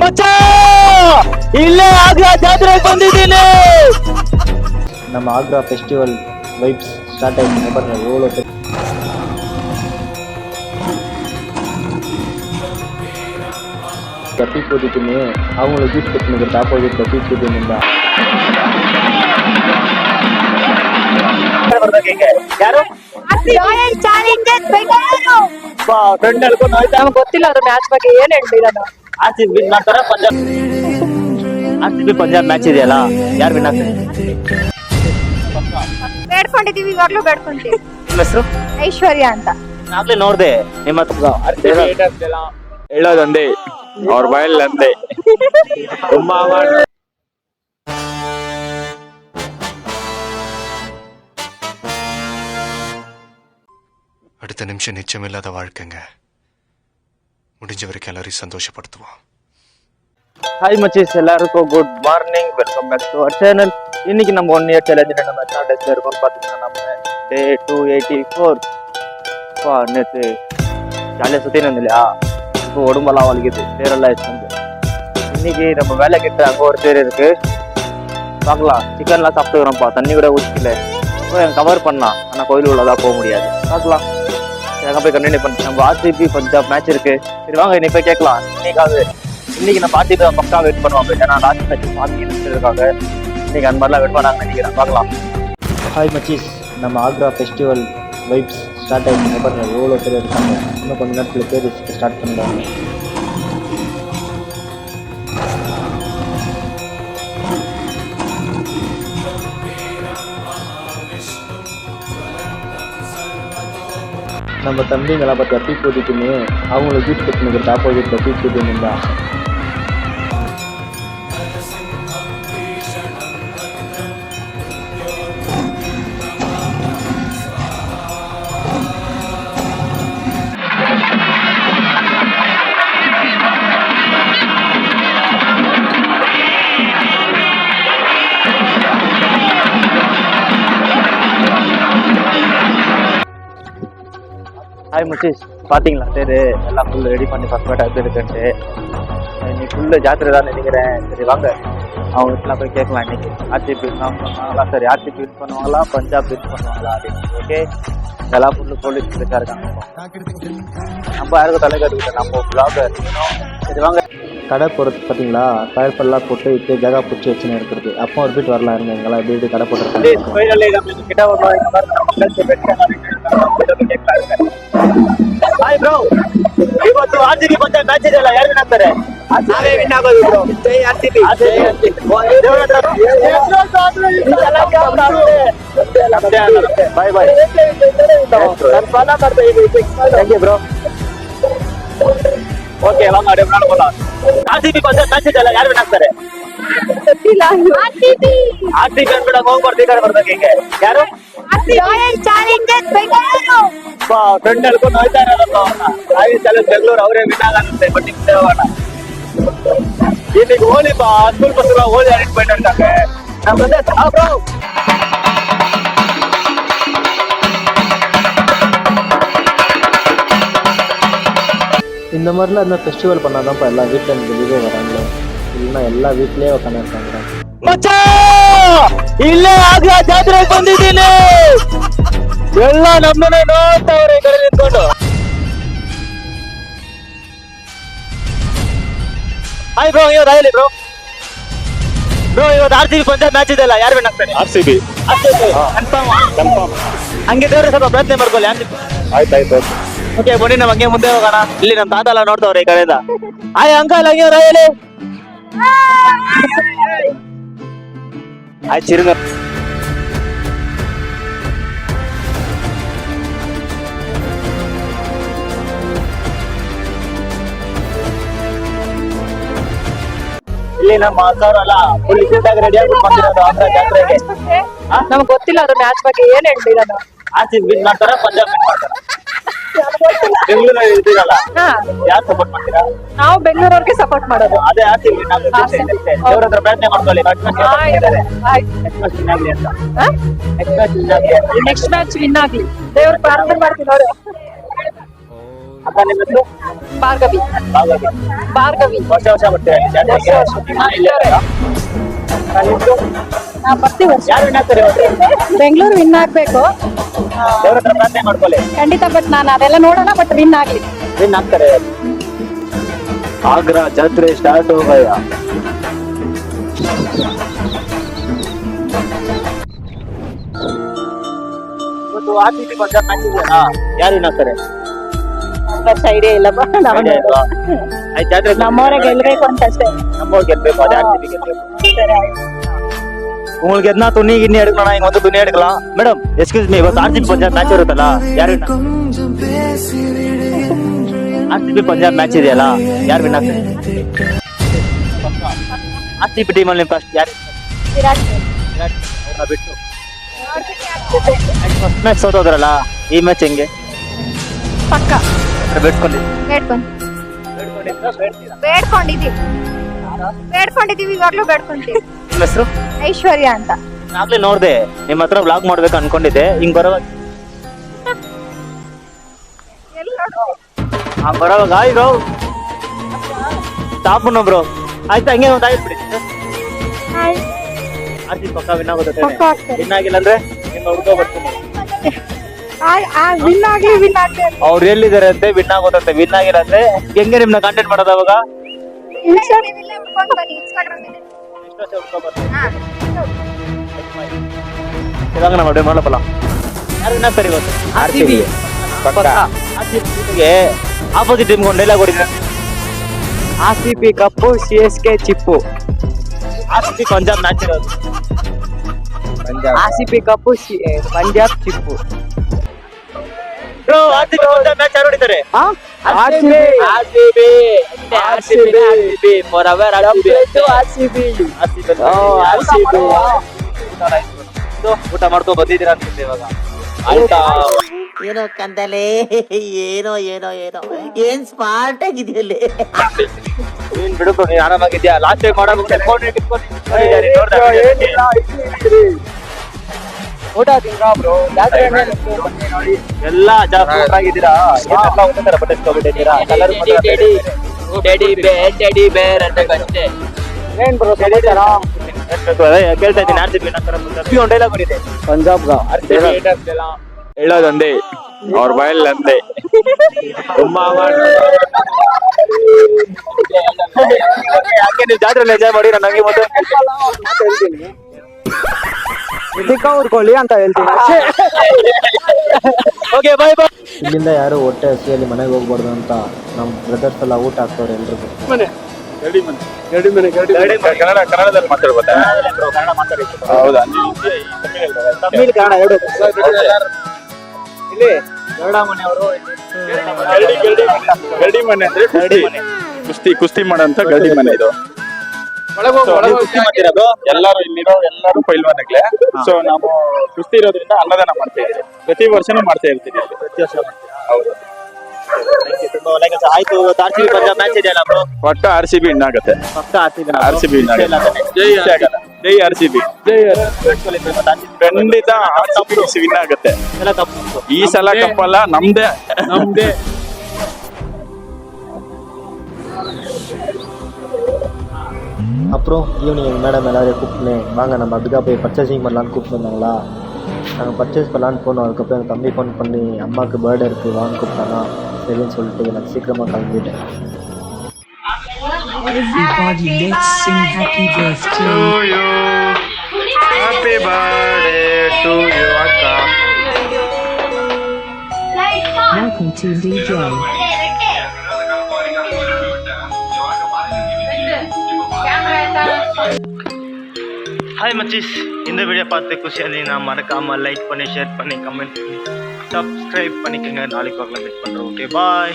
ಮಚ್ಚಾ ಇಲ್ಲೇ ಆಗ್ರಾ ಜಾತ್ರೆಗೆ ಬಂದಿದ್ದೀನಿ. ನಮ್ಮ ಆಗ್ರಾ ಫೆಸ್ಟಿವಲ್ ವೈಬ್ಸ್ ಸ್ಟಾರ್ಟ್ ಆಯ್ತು. ಮೊಬೈಲ್ 7 கட்டி போட்டுட்டுன்னு அவங்கள ஜூட் கட்டினுக்கு ஆப்போசிட் கட்டி போட்டுருந்தா ಯಾರು ಫ್ರೆಂಡ್ ಹೇಳ್ಕೊಂಡು ಹೋಯ್ತಾ. ನಮ್ಗೆ ಗೊತ್ತಿಲ್ಲ ಅದ್ರ ಮ್ಯಾಚ್ ಬಗ್ಗೆ ಏನ್ ಹೇಳ್ತೀರಾ? RCB ವಿನ್ ಮಾಡ್ತಾರ ಪಂಜಾಬ್? RCB ಪಂಜಾಬ್ ಮ್ಯಾಚ್ ಇದೆಯಲ್ಲ, ಯಾರು ವಿನ್ ಆಗ್ತಾರೆ? ಬೇಡ್ಕೊಂಡಿದೀವಿ, ಇವಾಗ್ಲೂ ಬೇಡ್ಕೊಂತೀವಿ. ನಿಮ್ಮ ಹೆಸರು? ಐಶ್ವರ್ಯ ಅಂತ. ಆಗ್ಲೇ ನೋಡ್ದೆ ನಿಮ್ಮ ಹೇಳೋದೊಂದೇ, ಅವ್ರ ಬಾಯಲ್ಲಿ ಅಂದೆ ತುಂಬಾ அடுத்த நிமிஷம் நிச்சயமில்லாத வாழ்க்கைங்க. முடிஞ்ச வரைக்கும் எல்லாரையும் சந்தோஷப்படுத்துவோம். ஹாய் மச்சீஸ், எல்லாருக்கும் good morning, welcome back to our channel. இன்னைக்கு நம்ம 1 இயர் சேலஞ்ச் நம்ம என்ன டேஸ்ல இருக்கோம்னு பார்த்தீங்கன்னா நம்ம டே 284. நேற்று ஜாலியாக சுற்றினு இல்லையா, இப்போ உடம்பெல்லாம் வலிக்குது, தேரெல்லாம் வச்சுருந்து. இன்னைக்கு நம்ம வேலை கிட்ட அங்கே ஒரு தேர் இருக்கு, பார்க்கலாம். சிக்கன்லாம் சாப்பிட்டுக்கிறோம்ப்பா, தண்ணி கூட ஊற்றிக்கல. இப்போ என் கவர் பண்ணலாம், ஆனால் கோயில் உள்ளதான் போக முடியாது. பார்க்கலாம், எங்கே போய் கண்டினியூ பண்ணி. நம்ம RCB பஞ்சாப் மேட்ச் இருக்கு. சரி வாங்க இன்னைக்கு போய் கேட்கலாம். இன்னைக்கு நம்ம RCB பக்கா வெயிட் பண்ணுவாங்க, ஏன்னா லாஸ்ட் மேட்ச் பார்த்து இருக்காங்க. இன்னைக்கு அந்த மாதிரிலாம் வெயிட் பண்ணாங்கன்னு நினைக்கிறேன், பார்க்கலாம். ஹாய் மச்சீஸ், நம்ம ஆக்ரா ஃபெஸ்டிவல் வைப்ஸ் ஸ்டார்ட் ஆகிடுச்சு. மொபைல் 7 பேர் இருக்காங்க, இன்னும் கொஞ்சம் நேரத்தில் பேர் ஸ்டார்ட் பண்ணுறாங்க. நம்ம தம்பிங்களை பார்த்து கட்டி போட்டுட்டுன்னு அவங்கள ஜூட் கட்டினுக்கு ஆப்போசிட் கட்டி போட்டுருந்தா ஹாய் மச்சீஸ், பார்த்தீங்களா தேர் எல்லாம் ஃபுல் ரெடி பண்ணி பர்ஃபெக்டாக இருக்குன்ட்டு. இன்னைக்கு ஃபுல்லு ஜாத்திரை தான் நினைக்கிறேன். சரி வாங்க அவங்க வீட்டில் போய் கேட்கலாம். இன்னைக்கு RCB வின் பண்ணுவாங்களா, சரி RCB வின் பண்ணுவாங்களா, பஞ்சாப் வின் பண்ணுவாங்களா அப்படின்னு. ஓகே, எல்லாம் ஃபுல்லு போலீஸ் இருக்கா இருக்காங்க. நம்ம யாருக்கும் தலைக்கட்டுக்கிட்ட நம்ம பிளாகர். சரி வாங்க. கடை போகிறது பார்த்தீங்களா, டயர்ஃபெல்லாம் போட்டு இப்போ ஜகா பிடிச்சி வச்சுன்னு இருக்கிறது. அப்போ ஒரு பீட் வரலாம் இருங்க, எங்கெல்லாம் எப்படி கடை போட்டுருக்காங்க. ಹಾಯ್ ಬ್ರೋ, ಇವತ್ತು RCB ಪಂಜಾಬ್ ಮ್ಯಾಚ್ ಇದೆಯಲ್ಲ, ಯಾರು ವಿನ್ ಆಗ್ತಾರೆ? ನಾವೇ ವಿನ್ ಆಗೋದು ಬ್ರೋ. ಜೈ RCB. ಬಾಯ್ ಬಾಯ್. ನಾನು ಫಾಲೋ ಮಾಡ್ತಾ ಇದ್ದೀನಿ. Thank you bro. ಓಕೆ ವಾಂಗ ಅಡೆ ಮಾಡೋಣ. RCB ಪಂಜಾಬ್ ಮ್ಯಾಚ್ ಇದೆಯಲ್ಲ, ಯಾರು ವಿನ್ ಆಗ್ತಾರೆ? RCB ಅಂದ್ಬಿಡ ಹೋಗ್ಬಾರ್ದು, ಈ ಕಡೆ ಬರ್ಬೇಕು. ಹೆಂಗೆ ಯಾರು? ಫ್ರೆಂಡ್ ಹೇಳ್ಕೊಂಡು ಹೋಯ್ತಾ ಇರೋದಲ್ಲ, ಬೆಂಗಳೂರು ಅವರೇ ವಿನ್ ಆಗಂತೆ. ಬಟ್ ಹಿಂದೆ ಹೋಗೋಣ. ಇನ್ನೀಗ ಹೋಲಿ ಬಾ, ಸ್ಕೂಲ್ ಬಸ್ ಹೋಲಿ ಅರೇಂಜ್ಮೆಂಟ್ ಅಂತಾರೆ ನಮ್ಮ ಬ್ರೋ. இந்த மாதிரிலாம் இந்த ஃபெஸ்டிவல் பண்ணாதான்ப்பா எல்லா வீட்டில் எனக்கு வெளியே வராங்க, இல்லைன்னா எல்லா வீட்லேயே உட்காந்துருக்காங்க. ಮಚ್ಚಾ ಇಲ್ಲೇ ಆಗ್ರಾ ಜಾತ್ರೆಗೆ ಬಂದಿದ್ದೀನಿ. ಎಲ್ಲ ನಮ್ಮನ್ನೇ ನೋಡ್ತಾವ್ರೆ ಈ ಕಡೆ ನಿಂತ್ಕೊಂಡು. ಹಾಯ್ ಬ್ರೋ, ಇವತ್ತು ಆಯ್ಲಿ ಬ್ರೋ. ಬ್ರೋ ಇವತ್ತು RCB ಪಂಜಾಬ್ ಮ್ಯಾಚ್ ಇದೆಯಲ್ಲ, ಯಾರು ವಿನ್ ಆಗ್ತಾರೆ? RCB confirm. ಹಂಗೆ ದೇವ್ರೆ ಸ್ವಲ್ಪ ಪ್ರಯತ್ನ ಮಾಡ್ಕೊಳ್ಳಿ. ಆಯ್ತಾಯ್ತು. ಓಕೆ ಬನ್ನಿ, ನಾವು ಹಂಗೆ ಮುಂದೆ ಹೋಗೋಣ. ಇಲ್ಲಿ ನಮ್ಮ ತಾತ ಎಲ್ಲ ನೋಡ್ತಾವ್ರೆ ಈ ಕಡೆಯಿಂದ. ಹಾಯ್ ಅಂಕಲ್, ಹಂಗೆ ಹೇಳಿ. ಆಯ್ತು ಚಿರುಗ. ಇಲ್ಲಿ ನಮ್ಮ ಅಕ್ಕವರೆಲ್ಲ ಫುಲ್ ಇದ್ದಾಗ ರೆಡಿ ಆಗ್ಬಿಟ್ಟು ಬಂದಿರೋದು ಆಗ್ರಾ ಜಾತ್ರೆಗೆ. ನಮ್ಗೆ ಗೊತ್ತಿಲ್ಲ ಅದ್ರ ಮ್ಯಾಚ್ ಬಗ್ಗೆ ಏನ್ ಹೇಳ್ತೀರಾ? RCB ವಿನ್ ಮಾಡ್ತಾರ, ಪಂಜಾಬ್ ವಿನ್ ಮಾಡ್ತಾರ? ಬೆಂಗಳೂರಲ್ಲಿ ಇದ್ದೀರಲ್ಲ, ಯಾರು ಸಪೋರ್ಟ್ ಮಾಡ್ತೀರಾ? ನಾವು ಬೆಂಗಳೂರವ್ರಿಗೆ ಸಪೋರ್ಟ್ ಮಾಡೋದು. ಅದೇ RCB ವಿನ್ ಆಗುತ್ತೆ. ಅವ್ರ ಹತ್ರ ಪ್ರಯತ್ನ ಮಾಡ್ಕೊಳ್ಳಿ, ನೆಕ್ಸ್ಟ್ ಮ್ಯಾಚ್ ವಿನ್ ಆಗ್ಲಿ, ದೇವ್ರ ಪ್ರಾರ್ಥನೆ ಮಾಡ್ತೀನಿ. ಅವರು ಅಕ್ಕ ನಿಮ್ಮ ಹೆಸರು ಭಾರ್ಗವಿ ಭಾರ್ಗವಿ ವರ್ಷ ಬರ್ತೀರಾ ಇಲ್ಲಿ ಜಾತ್ರೆಗೆ? ಇಲ್ಲೇ ಇರೋದಾ? ಅಕ್ಕ, ನಿಮ್ದು? ನಾವು ಬರ್ತೀವಿ ಯಾರು ವಿನ್ ಆಗ್ತಾರೆ ಇವತ್ತು? ಬೆಂಗಳೂರು ವಿನ್ ಆಗ್ಬೇಕು ದೇವ್ರ ಹತ್ರ ಪ್ರಾರ್ಥನೆ ಮಾಡ್ಕೊಳ್ಳಿ. ಖಂಡಿತ. ಬಟ್ ನಾನು ಅದೆಲ್ಲ ನೋಡೋಣ, ಬಟ್ ವಿನ್ ಆಗ್ಲಿ. ವಿನ್ ಆಗ್ತಾರೆ. ಆಗ್ರಾ ಜಾತ್ರೆ ಸ್ಟಾರ್ಟ್ ಹೋಗಯ್ಯ. ಇವತ್ತು RCB ಪಂಜಾಬ್ ಮ್ಯಾಚ್ ಇದೆಯಾ? ಯಾರು ವಿನ್ ಆಗ್ತಾರೆ? ಬಟ್ ಐಡಿಯಾ ಇಲ್ಲ Idea ಇಲ್ವಾ? ಆಯ್ತು, ಜಾತ್ರೆ ನಮ್ಮವರೇ ಗೆಲ್ಬೇಕು ಅಂತ ಅಷ್ಟೇ. ನಮ್ಮವ್ರು ಗೆಲ್ಬೇಕು, ಅದೇ RCB ಗೆಲ್ಬೇಕು. உங்களுக்கு எதனா துணி கிண்ணி எடுக்கணும்னா இங்க வந்து துணி எடுக்கலாம். மேடம் எக்ஸ்கியூஸ் மீ, ಇವತ್ತು RCB ಪಂಜಾಬ್ ಮ್ಯಾಚ್ ಇರುತ್ತಲ್ಲ, ಯಾರು RCB ಪಂಜಾಬ್ ಮ್ಯಾಚ್ ಇದೆಯಲ್ಲ, ಯಾರು ವಿನ್ ಆಗ್ತಾರೆ? RCB ಟೀಮ್ ಅಲ್ಲಿ ಫಸ್ಟ್ ಯಾರು ವಿರಾಟ್ ಅವ್ರನ್ನ ಬಿಟ್ಟು ಫಸ್ಟ್ ಮ್ಯಾಚ್ ಸೋತೋದ್ರಲ್ಲ, ಈ ಮ್ಯಾಚ್ ಹೆಂಗೆ ಪಕ್ಕ ಬೇಡ್ಕೊಂಡಿದೀವಿ ಇವಾಗ್ಲೂ ಬೇಡ್ಕೊಂತೀವಿ. ನಿಮ್ಮ ಹೆಸರು? ಐಶ್ವರ್ಯ ಅಂತ. ಆಗ್ಲೇ ನೋಡ್ದೆ ನಿಮ್ಮ ಹತ್ರ ಬ್ಲಾಗ್ ಮಾಡ್ಬೇಕು ಅನ್ಕೊಂಡಿದ್ದೆ, ಹಿಂಗ್ ಬರೋವಾಗ ಬ್ರೋ ತಾಪುನ ಬ್ರೋ. ಆಯ್ತು, ಹಂಗೆ ಒಂದು ಆಯ್ತು ಬಿಡಿ. RCB ಪಕ್ಕ ವಿನ್ ಆಗುತ್ತೆ. ವಿನ್ ಆಗಿಲ್ಲ ಅಂದ್ರೆ ನಿಮ್ಮ ಹುಡುಗ ಬರ್ತೀನಿ. ವಿನ್ ಆಗ್ಲಿ ಅವ್ರು ಎಲ್ಲಿದ್ದಾರೆ ಅಂತೆ, ವಿನ್ ಆಗೋದಂತೆ. ವಿನ್ ಆಗಿಲ್ಲ ಅಂದ್ರೆ ಹೆಂಗೆ ನಿಮ್ನ ಕಾಂಟ್ಯಾಕ್ಟ್ ಮಾಡೋದು ಅವಾಗ? ಇವಾಗ ನಮ್ಮ ಅಡ್ಡೆ ಮಾಡಲ್ಲ. ಯಾರು ವಿನ್ ಆಗ್ತಾರೆ ಇವತ್ತು? RCB ಗೆ ಆಪೋಸಿಟ್ ಟೀಮ್ ಒಂದು ಡೈಲಾಗ್ ಹೊಡಿದ್ರೆ RCB ಕಪ್ಪು, CSK ಚಿಪ್ಪು. RCB ಪಂಜಾಬ್ ಮ್ಯಾಚ್ ಇರೋದು. RCB ಕಪ್ಪು, ಪಂಜಾಬ್ ಚಿಪ್ಪು. ಬ್ರೋ, RCB ಪಂಜಾಬ್ ಮ್ಯಾಚ್ ಯಾರು ಹೊಡಿತಾರೆ? ಊಟ ಮಾಡ್ಕೊ ಬಂದಿದ್ದೀರಾ ಅನ್ಸುತ್ತೆ ಇವಾಗ. ಆಯ್ತಾ? ಏನೋ ಕಂದಲೆ, ಏನೋ ಏನೋ ಏನೋ ಏನ್ ಸ್ಮಾರ್ಟ್ ಆಗಿದೆಯಲ್ಲಿ. ನೀನ್ ಬಿಡುಕೊ, ನೀನ್ ಆರಾಮಾಗಿದ್ಯಾ? ಲಾಸ್ಟ್ ಟೈಮ್ ಮಾಡೋ ಊಟ ತಿಂದ್ರಾ ಬ್ರೋ? ಎಲ್ಲ ಜಾಸ್ತಿ ಆಗಿದ್ದೀರಾ? ಏನೆಲ್ಲ ಒಂದೇ ತರ ಬಟ್ಟೆ ತಗೊಂಡಿದ್ದೀರಾ? ಕಲರ್ ಏನ್ ಬ್ರೋ ಸಮಾಚಾರ? ಕೇಳ್ತಾ ಇದ್ದೀನಿ. RCB ಒಂದು ಡೈಲಾಗ್ ಹೊಡಿದೆ ಪಂಜಾಬ್ ಹೇಳೋದೊಂದೇ, ಅವ್ರ ಬಾಯಲ್ಲಿ ಅಂದೆ. ಯಾಕೆ ನೀವು ಜಾತ್ರೆಯಲ್ಲಿ ಎಂಜಾಯ್ ಮಾಡಿ, ನಾನು ಹಂಗೆ ಮೊದಲು ಹೇಳ್ತೀನಿ, ಸಿಕ್ಕ ಉಡ್ಕೊಳ್ಳಿ ಅಂತ ಹೇಳ್ತೀನಿ. ಓಕೆ, ಬಾಯ್ ಬಾಯ್. ಇಲ್ಲಿಂದ ಯಾರು ಹೊಟ್ಟೆ ಹಸಿಯಲ್ಲಿ ಮನೆಗೆ ಹೋಗ್ಬಾರ್ದು ಅಂತ ನಮ್ಮ ಬ್ರದರ್ಸ್ ಎಲ್ಲ ಊಟ ಹಾಕ್ತವ್ರೆ ಎಲ್ರಿಗೂ. ಕನ್ನಡದಲ್ಲಿ ಮಾತಾಡ್ಬೋದಾ? ಕನ್ನಡ ಮಾತಾಡಿ. ಹೌದಾ? ತಮಿಳ್ ಕನ್ನಡ ಎರಡು. ಇಲ್ಲಿ ಗರುಡ ಮನೆ ಅವರು ಗರಡಿ ಮನೆ ಅಂದ್ರೆ ಕುಸ್ತಿ ಮಾಡೋಂತ ಗರಡಿ ಮನೆ ಇದು. ಎಲ್ಲರೂ ಇಲ್ಲಿರೋ ಎಲ್ಲರೂ ಪೈಲ್ವಾನ್ಗಳೇ. ಸೊ ನಾವು ಕುಸ್ತಿ ಇರೋದ್ರಿಂದ ಅನ್ನದಾನ ಮಾಡ್ತಾ ಇದ್ದೀವಿ. ಪ್ರತಿ ವರ್ಷನೂ ಮಾಡ್ತಾ ಇರ್ತೀವಿ. ಪ್ರತಿ ವರ್ಷ ಮಾಡ್ತೀರಾ? ಹೌದು. ತುಂಬಾ ಒಳ್ಳೆ ಕೆಲಸ ಆಯ್ತು. RCB ಪಂಜಾಬ್ ಮ್ಯಾಚ್ ಇದೆಯಲ್ಲ ಬ್ರೋ, ಒಟ್ಟು RCB ವಿನ್ ಆಗುತ್ತೆ. ಪಕ್ಕ RCB ವಿನ್ ಆಗುತ್ತೆ. ಜೈ RCB. ಖಂಡಿತ RCB ವಿನ್ ಆಗುತ್ತೆ. ಈ ಸಲ ಕಪ್ಪಲ್ಲ, ನಮ್ದೇ. அப்புறம் ஈவினிங் மேடம் எல்லாரையும் கூப்பிட்டேன், வாங்க நம்ம அதுக்காக போய் பர்ச்சேசிங் பண்ணலான்னு கூப்பிட்டு வந்தாங்களா. நாங்கள் பர்ச்சேஸ் பண்ணலான்னு போனோம். அதுக்கப்புறம் எங்கள் தம்பி ஃபோன் பண்ணி அம்மாவுக்கு பர்த்டே இருக்குது வாங்க கூப்பிட்டானா, சரின்னு சொல்லிட்டு நான் சீக்கிரமாக கிளம்பிட்டேன். Everybody, let's sing happy birthday to you. Happy birthday to you, Akka. Welcome to DJ. Hi மச்சிஸ், இந்த வீடியோ பார்த்து குஷியாந்தீங்கன்னா மறக்காமல் லைக் பண்ணி, ஷேர் பண்ணி, கமெண்ட் பண்ணி, சப்ஸ்கிரைப் பண்ணிக்கோங்க. நாளைக்கு பார்க்கலாம், மீட் பண்ணுறோம். ஓகே, பாய்.